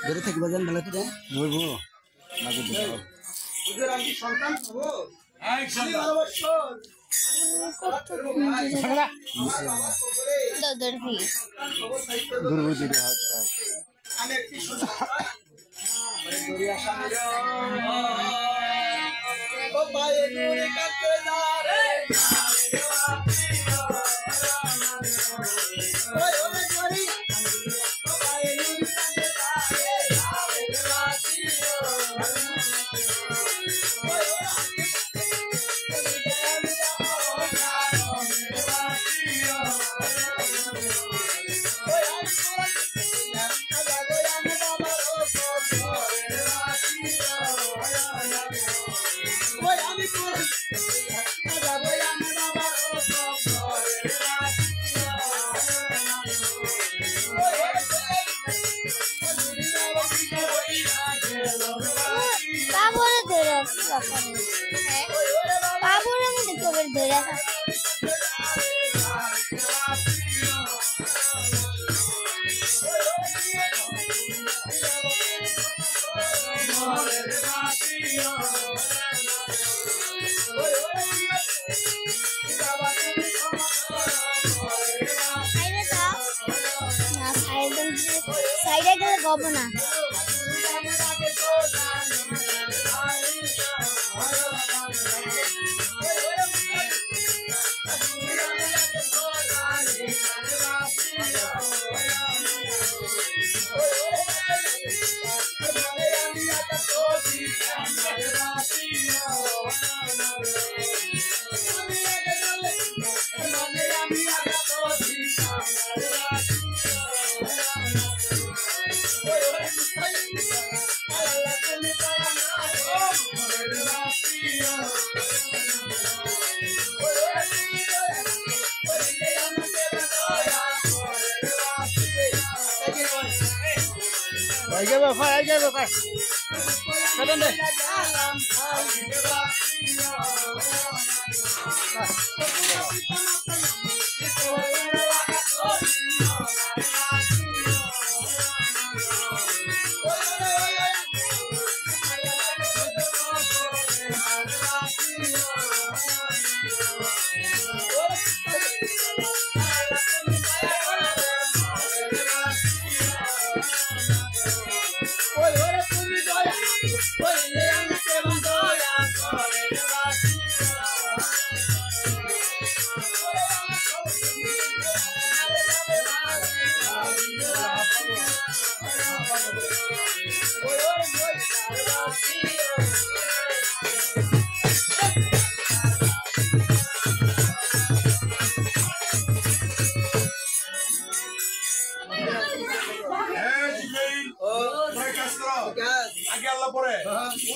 ধরে থাকি বাজান বেলা করে ধরবো নাকি দেবো ওদের আমি সন্তান হবো এক সন্তান আমি একটি সন্তান দরিয়া সামনে ও পায়ে নুরে কাটতে না রে ওই ওরে করি ও পায়ে নুরে কাটতে না রে আরে রাতিও ওই Paborang dito berdua. Saya dah gabung na. Aja bapak. Kapan deh?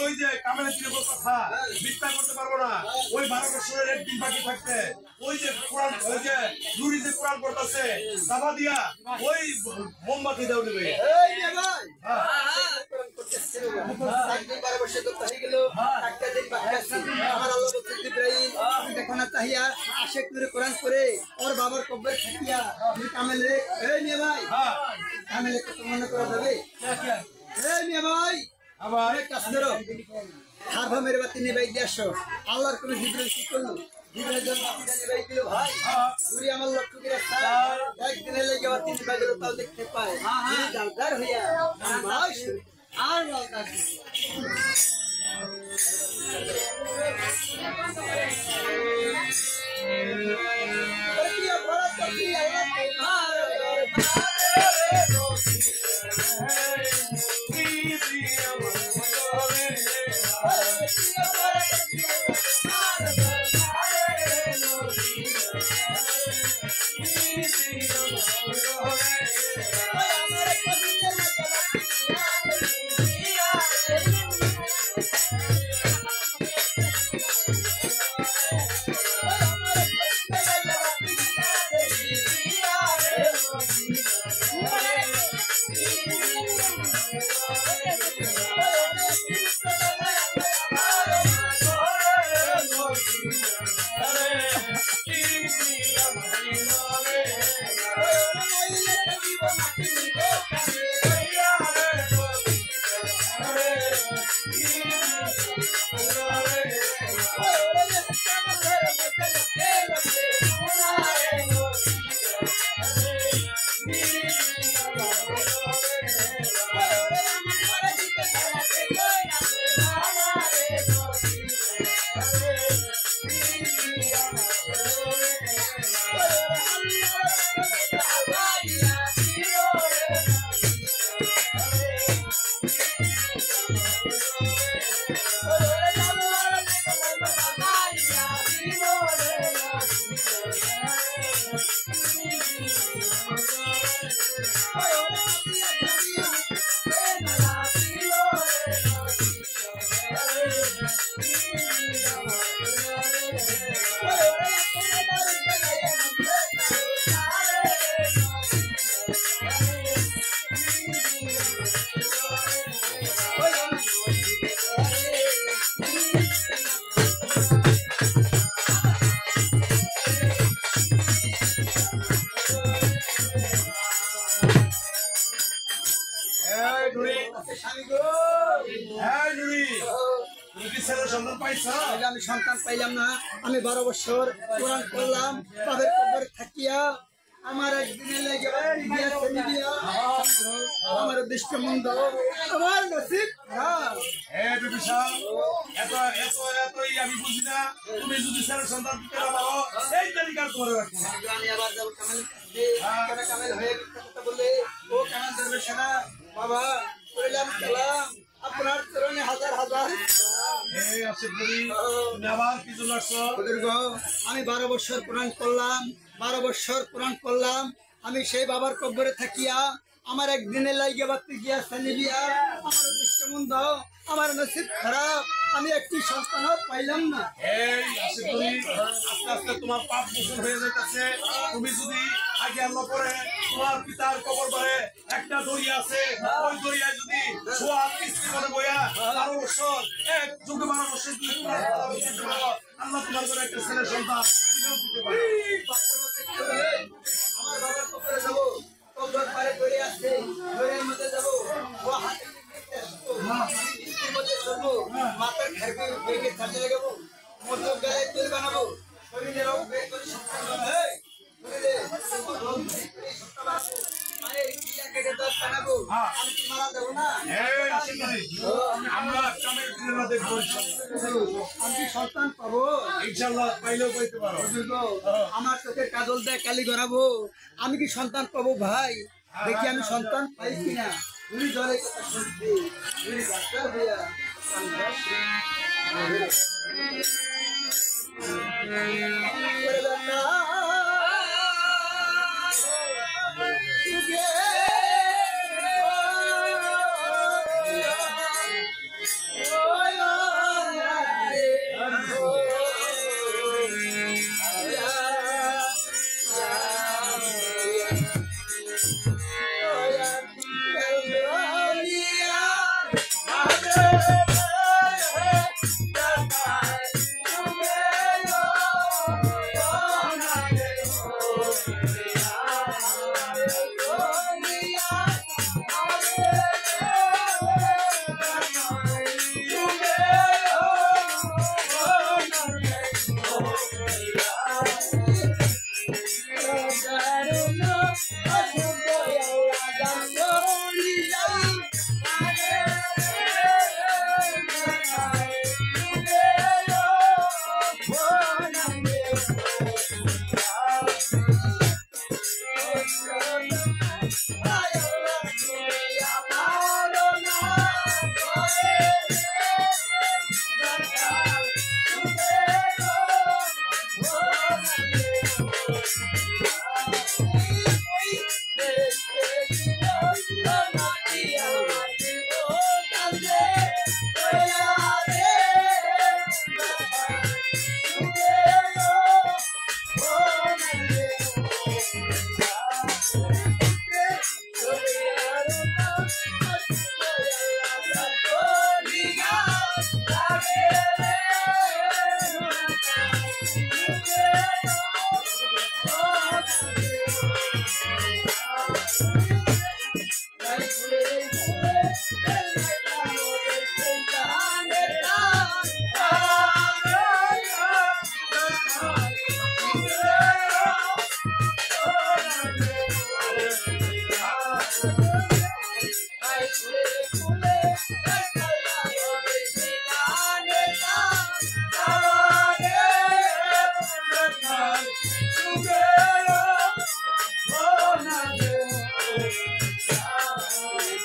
ওই যে কামেলের কথা বিস্তার করতে পারবো না ওই 12 বছরের একদিন বাকি থাকতে ওই যে কোরআন ওই যে নুরি যে কোরআন পড়তেছে সাবা দিয়া ওই মোমবাতি দাও দিবে এই রে ভাই হ্যাঁ কোরআন পড়তেছে 12 বছর তো হয়ে গেল একটা দিন বাকি আছে আমার আল্লাহ বলতে ইব্রাহিম দেখো না তাহিয়া আশেক নুরি কোরআন পড়ে ওর বাবার কবর থাকিয়া কামেলে এই রে ভাই হ্যাঁ কামেলে কত মনে করা যাবে এই রে ভাই আবার কাজ করো হারভা মেরে বাতি নিবাই দিয়ে আসো আল্লাহর কোন জিবরাইল কি করলো জিবরাইল যখন বাতিটা নিবাই দিল ভাই পুরি আমার লক্ষ্য করে একদিন লেগে বাতি নিবাই দিল তাও দেখতে পায় ডালদার হইয়া ভাই আর বলতাস প্রতিয়া ভারত কি আল্লাহ আমি সন্তান পাইলাম না। আমি 12 বছর কোরআন পড়লাম, বাবার কবরে থাকিয়া আমার একদিনে লেগে আমার দৃষ্ট মন্দ, আমার নসিব খারাপ। আমি বুঝি না, তুমি যদি ছেলে সন্তান দিতে না পারো এই তালিকা করে রাখো। আমি আবার যাবো কামেল হয়ে বললে ও কামেল ধরবে সেনা বাবা কইলাম কালাম আপনার চরণে হাজার হাজার। আমি 12 বছর কোরআন করলাম, 12 বছর কোরআন করলাম। আমি সেই বাবার কবরে থাকিয়া আমার একদিনে লাইগে বাড়তে গিয়া নিবিয়া আমার দৃষ্টিমন্দ, আমার নসিব খারাপ। আমি একটি সন্তান পাইলাম না। আস্তে আস্তে তোমার পাপ মোচন হয়ে যাইতেছে। তুমি যদি আগে আল্লাহ পরে তোমার পিতার কবর পরে একটা দরিয়া আছে, ওই দরিয়ায় যদি সোয়া কিস্তি করে বইয়া 12 বছর এক যুগে 12 বছর আল্লাহ তোমার করে একটা ছেলে সন্তান দিতে পারে। আমার বাবার কবরে যাবো, কবর পারে ধরে আসছে, ধরের মধ্যে যাবো, ও হাতে মধ্যে চলবো, মাথার ঘেরকে বেগে ছাড়তে লাগাবো, মতলব গায়ে তেল বানাবো, শরীরে রং বের করে সন্তান বানাবো, মায়ের কিলা কেটে দাঁত বানাবো। আমি কি মারা যাবো না? আমরা কামের দিনে দেখবো, আমি কি সন্তান পাবো? ইনশাআল্লাহ পাইলেও পাইতে পারো। আমার চোখের কাজল দেয় কালি গড়াবো, আমি কি সন্তান পাবো ভাই? দেখি আমি সন্তান পাই কিনা। উনি জলে কথা শুনছি, উনি ডাক্তার হইয়া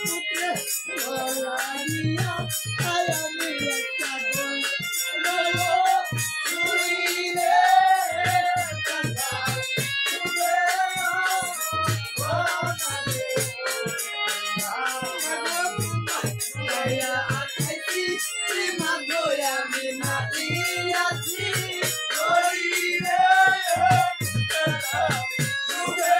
পুত্রে গলা দিয়া আয় আমি একটা গল গল শুইলে কাকা শুবে আয়া আইছি মাধয়া মিনা দিয়াছি কইরে কাকা শুবে